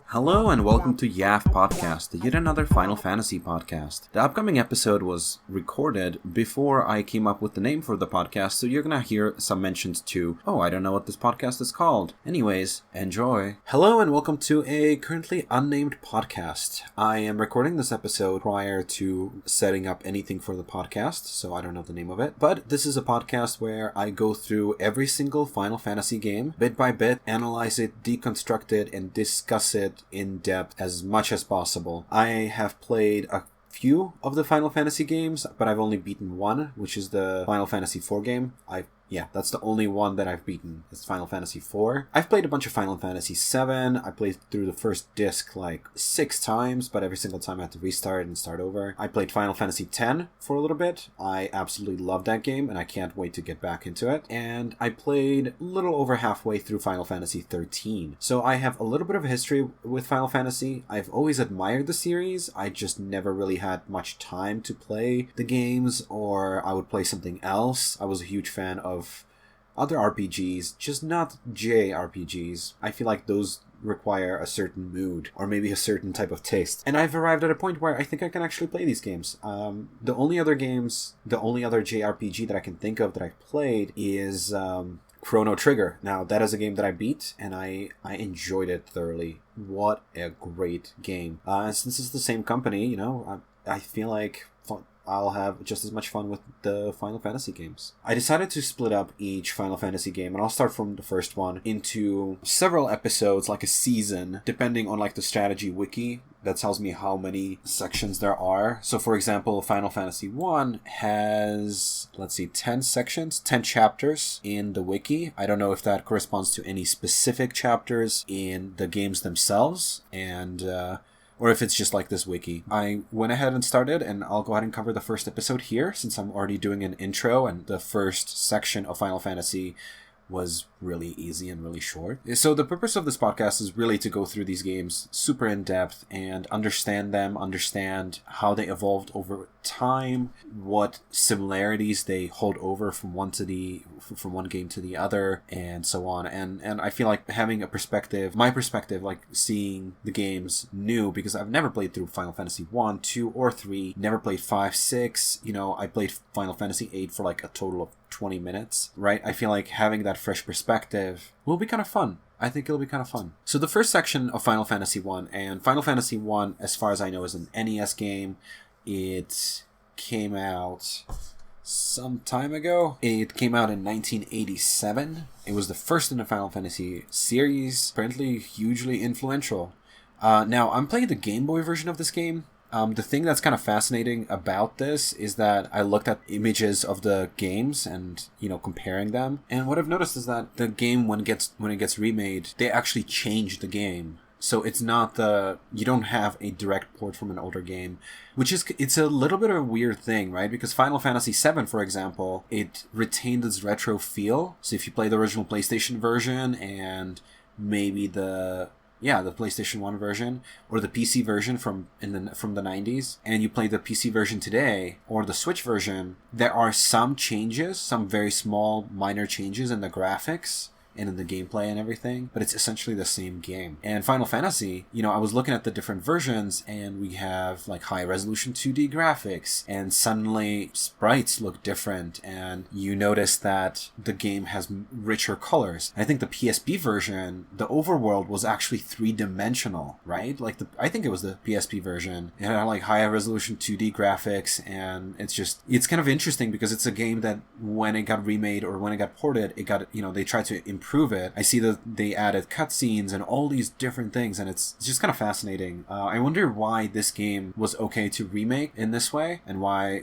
Hello and welcome to YAF Podcast, yet another Final Fantasy podcast. The upcoming episode was recorded before I came up with the name for the podcast, so you're gonna hear some mentions to, I don't know what this podcast is called. Anyways, enjoy. Hello and welcome to a currently unnamed podcast. I am recording this episode prior to setting up anything for the podcast, so I don't know the name of it. But this is a podcast where I go through every single Final Fantasy game, bit by bit, analyze it, deconstruct it, and discuss it in depth as much as possible. I have played a few of the Final Fantasy games, but I've only beaten one, which is the Final Fantasy IV game. That's the only one that I've beaten. It's Final Fantasy IV. I've played a bunch of Final Fantasy VII. I played through the first disc like 6 times, but every single time I had to restart and start over. I played Final Fantasy X for a little bit. I absolutely love that game, and I can't wait to get back into it. And I played a little over halfway through Final Fantasy XIII. So I have a little bit of a history with Final Fantasy. I've always admired the series. I just never really had much time to play the games, or I would play something else. I was a huge fan of other RPGs, just not JRPGs. I feel like those require a certain mood, or maybe a certain type of taste. And I've arrived at a point where I think I can actually play these games. The only other JRPG that I can think of that I've played is Chrono Trigger. Now, that is a game that I beat, and I enjoyed it thoroughly. What a great game. Since it's the same company, I feel like I'll have just as much fun with the Final Fantasy games. I decided to split up each Final Fantasy game, and I'll start from the first one, into several episodes, like a season, depending on like the strategy wiki that tells me how many sections there are. So for example, Final Fantasy 1 has, 10 sections, 10 chapters in the wiki. I don't know if that corresponds to any specific chapters in the games themselves, or if it's just like this wiki. I went ahead and started, and I'll go ahead and cover the first episode here, since I'm already doing an intro, and the first section of Final Fantasy was really easy and really short. So the purpose of this podcast is really to go through these games super in depth and understand them, understand how they evolved over time, what similarities they hold over from one game to the other, and so on. And I feel like having my perspective, like seeing the games new, because I've never played through Final Fantasy 1, 2, or 3, never played 5, 6. I played Final Fantasy 8 for like a total of 20 minutes, right? I feel like having that fresh perspective will be kind of fun. I think it'll be kind of fun. So the first section of Final Fantasy 1, and Final Fantasy 1, as far as I know, is an NES game. It came out some time ago. It came out in 1987. It was the first in the Final Fantasy series, apparently hugely influential. Now, I'm playing the Game Boy version of this game. The thing that's kind of fascinating about this is that I looked at images of the games and, comparing them. And what I've noticed is that the game, when it gets remade, they actually change the game. So it's not you don't have a direct port from an older game, it's a little bit of a weird thing, right? Because Final Fantasy VII, for example, it retained its retro feel. So if you play the original PlayStation version and maybe the PlayStation 1 version, or the PC version from the 90s, and you play the PC version today, or the Switch version, there are some changes, some very small, minor changes in the graphics and in the gameplay and everything, but it's essentially the same game. And Final Fantasy, I was looking at the different versions, and we have like high resolution 2D graphics, and suddenly sprites look different, and you notice that the game has richer colors. I think the PSP version, the overworld was actually 3-dimensional, right? I think it was the PSP version. It had like higher resolution 2D graphics, and it's kind of interesting because it's a game that when it got remade or when it got ported, they tried to improve it. I see that they added cutscenes and all these different things, and it's just kind of fascinating. I wonder why this game was okay to remake in this way, and why,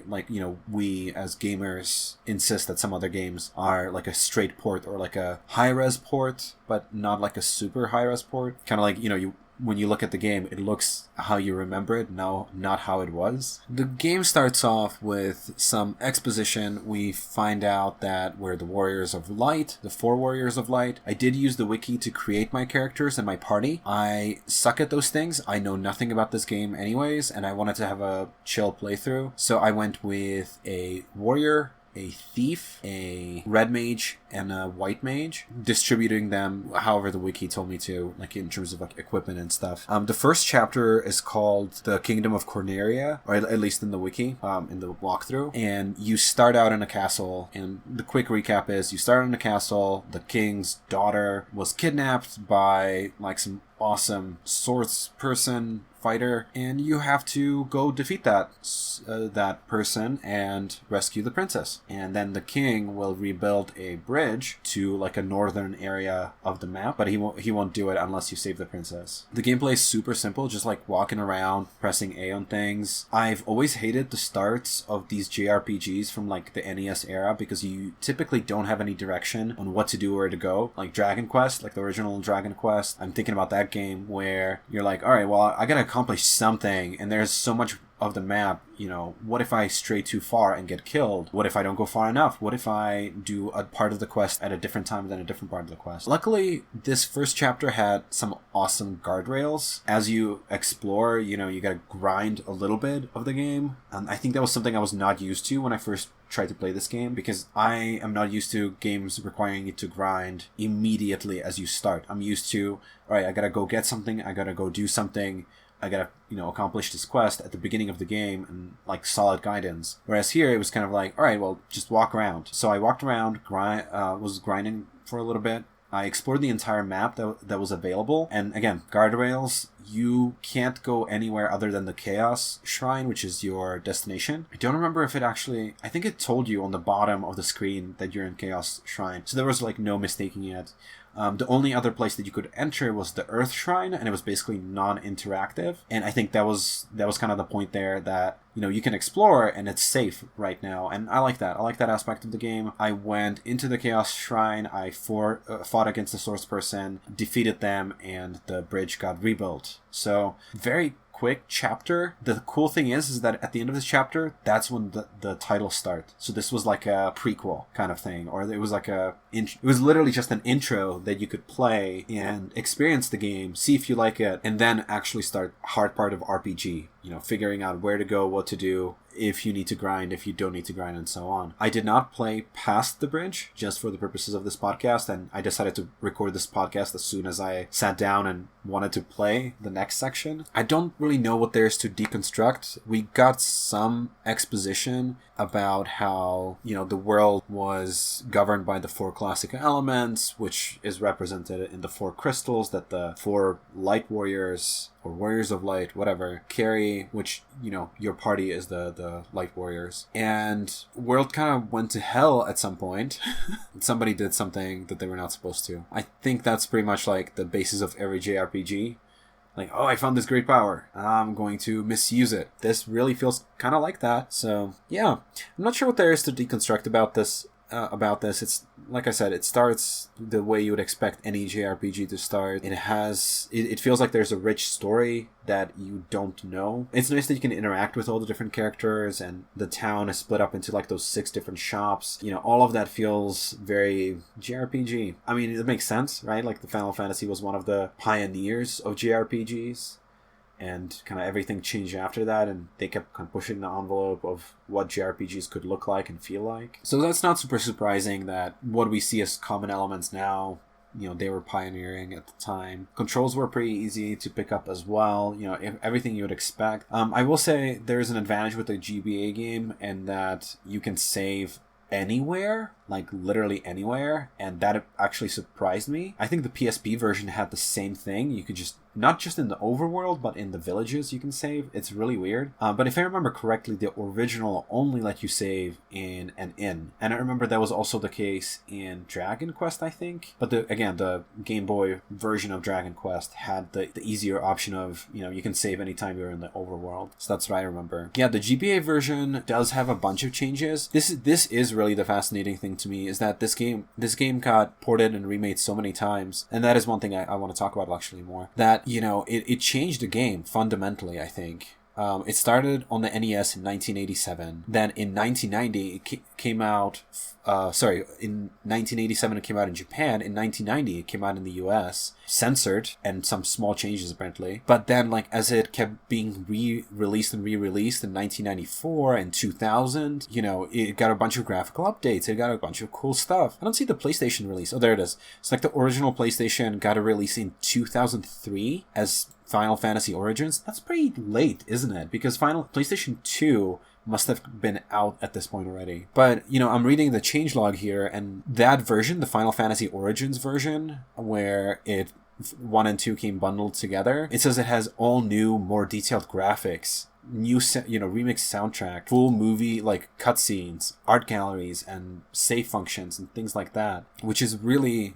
we as gamers insist that some other games are like a straight port or like a high-res port, but not like a super high-res port. Kind of like, when you look at the game, it looks how you remember it, not how it was. The game starts off with some exposition. We find out that we're the Warriors of Light, the 4 Warriors of Light. I did use the wiki to create my characters and my party. I suck at those things. I know nothing about this game anyways, and I wanted to have a chill playthrough. So I went with a warrior a thief, a red mage, and a white mage, distributing them however the wiki told me to, like in terms of like equipment and stuff. The first chapter is called The Kingdom of Cornelia, or at least in the wiki, in the walkthrough, and you start out in a castle, and the quick recap is you start in a castle, the king's daughter was kidnapped by like some awesome swords person fighter, and you have to go defeat that person and rescue the princess. And then the king will rebuild a bridge to like a northern area of the map, but he won't do it unless you save the princess. The gameplay is super simple, just like walking around, pressing A on things. I've always hated the starts of these JRPGs from like the NES era because you typically don't have any direction on what to do or where to go. Like Dragon Quest, like the original Dragon Quest, I'm thinking about that game where you're like, all right, well, I gotta accomplish something, and there's so much of the map, you know, what if I stray too far and get killed? What if I don't go far enough? What if I do a part of the quest at a different time than a different part of the quest? Luckily, this first chapter had some awesome guardrails. As you explore, you know, you gotta grind a little bit of the game. I think that was something I was not used to when I first tried to play this game, because I am not used to games requiring you to grind immediately as you start. I'm used to, all right, I gotta go get something, I gotta go do something, I gotta, you know, accomplish this quest at the beginning of the game, and like solid guidance. Whereas here it was kind of like, all right, well, just walk around. So I walked around, was grinding for a little bit. I explored the entire map that was available. And again, guardrails, you can't go anywhere other than the Chaos Shrine, which is your destination. I don't remember if it actually, I think it told you on the bottom of the screen that you're in Chaos Shrine. So there was like no mistaking it. The only other place that you could enter was the Earth Shrine, and it was basically non-interactive. And I think that was kind of the point there, that, you know, you can explore and it's safe right now. And I like that. I like that aspect of the game. I went into the Chaos Shrine, I fought against the Source Person, defeated them, and the bridge got rebuilt. So very quick chapter. The cool thing is that at the end of this chapter, that's when the titles start. So this was like a prequel kind of thing, or it was like it was literally just an intro that you could play and experience the game, see if you like it, and then actually start hard part of RPG, you know, figuring out where to go, what to do, if you need to grind, if you don't need to grind, and so on. I did not play past the bridge just for the purposes of this podcast, and I decided to record this podcast as soon as I sat down and wanted to play the next section. I don't really know what there is to deconstruct. We got some exposition about how, you know, the world was governed by the 4 classic elements, which is represented in the 4 crystals that the 4 light warriors, or warriors of light, whatever, carry, which, you know, your party is the light warriors. And world kind of went to hell at some point. Somebody did something that they were not supposed to. I think that's pretty much like the basis of every JRPG. Like, oh, I found this great power, I'm going to misuse it. This really feels kind of like that. So yeah, I'm not sure what there is to deconstruct about this. It's, like I said, it starts the way you would expect any JRPG to start. It feels like there's a rich story that you don't know. It's nice that you can interact with all the different characters, and the town is split up into like those 6 different shops. You know, all of that feels very JRPG. I mean, it makes sense, right? Like the Final Fantasy was one of the pioneers of JRPGs. And kind of everything changed after that, and they kept kind of pushing the envelope of what JRPGs could look like and feel like. So that's not super surprising that what we see as common elements now, you know, they were pioneering at the time. Controls were pretty easy to pick up as well, you know, everything you would expect. I will say there's an advantage with the GBA game, and that you can save anywhere, like literally anywhere, and that actually surprised me. I think the PSP version had the same thing. You could just, not just in the overworld, but in the villages you can save. It's really weird. But if I remember correctly, the original only let you save in an inn. And I remember that was also the case in Dragon Quest, I think. But the Game Boy version of Dragon Quest had the easier option of, you know, you can save anytime you're in the overworld. So that's what I remember. Yeah, the GBA version does have a bunch of changes. This is really the fascinating thing to me, is that this game got ported and remade so many times. And that is one thing I want to talk about actually more. That, you know, it changed the game fundamentally, I think. It started on the NES in 1987. Then in 1990, it came out... in 1987 it came out in Japan. In 1990 it came out in the US, censored, and some small changes apparently. But then, like, as it kept being re-released in 1994 and 2000, you know, it got a bunch of graphical updates. It got a bunch of cool stuff. I don't see the PlayStation release. Oh, there it is. It's like the original PlayStation got a release in 2003 as Final Fantasy Origins. That's pretty late, isn't it? Because PlayStation 2 must have been out at this point already. But, you know, I'm reading the changelog here, and that version, the Final Fantasy Origins version, where 1 and 2 came bundled together, it says it has all new, more detailed graphics, new, remixed soundtrack, full movie, like, cutscenes, art galleries, and save functions, and things like that, which is really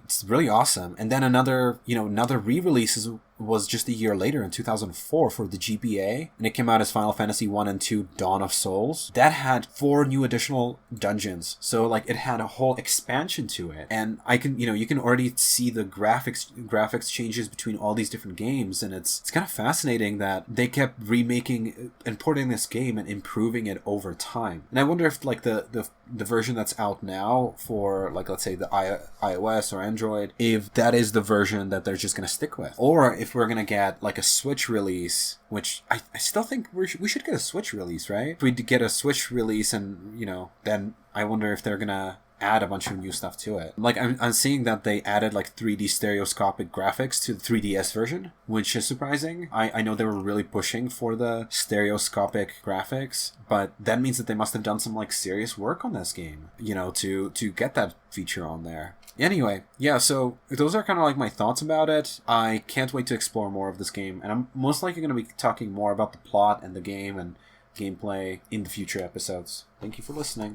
awesome. And then another re-release was just a year later in 2004 for the GBA, and it came out as Final Fantasy 1 and 2 Dawn of Souls. That had 4 new additional dungeons, so like it had a whole expansion to it. And you can already see the graphics changes between all these different games, and it's kind of fascinating that they kept remaking and porting this game and improving it over time. And I wonder if like the version that's out now for, like, let's say the iOS or Android, if that is the version that they're just going to stick with, or if we're going to get like a Switch release, which I still think we should get a Switch release, right? If we get a Switch release, and, you know, then I wonder if they're going to add a bunch of new stuff to it. Like, I'm seeing that they added like 3D stereoscopic graphics to the 3DS version, which is surprising. I know they were really pushing for the stereoscopic graphics, but that means that they must have done some like serious work on this game, you know, to get that feature on there. Anyway, yeah, so those are kind of like my thoughts about it. I can't wait to explore more of this game, and I'm most likely going to be talking more about the plot and the game and gameplay in the future episodes. Thank you for listening.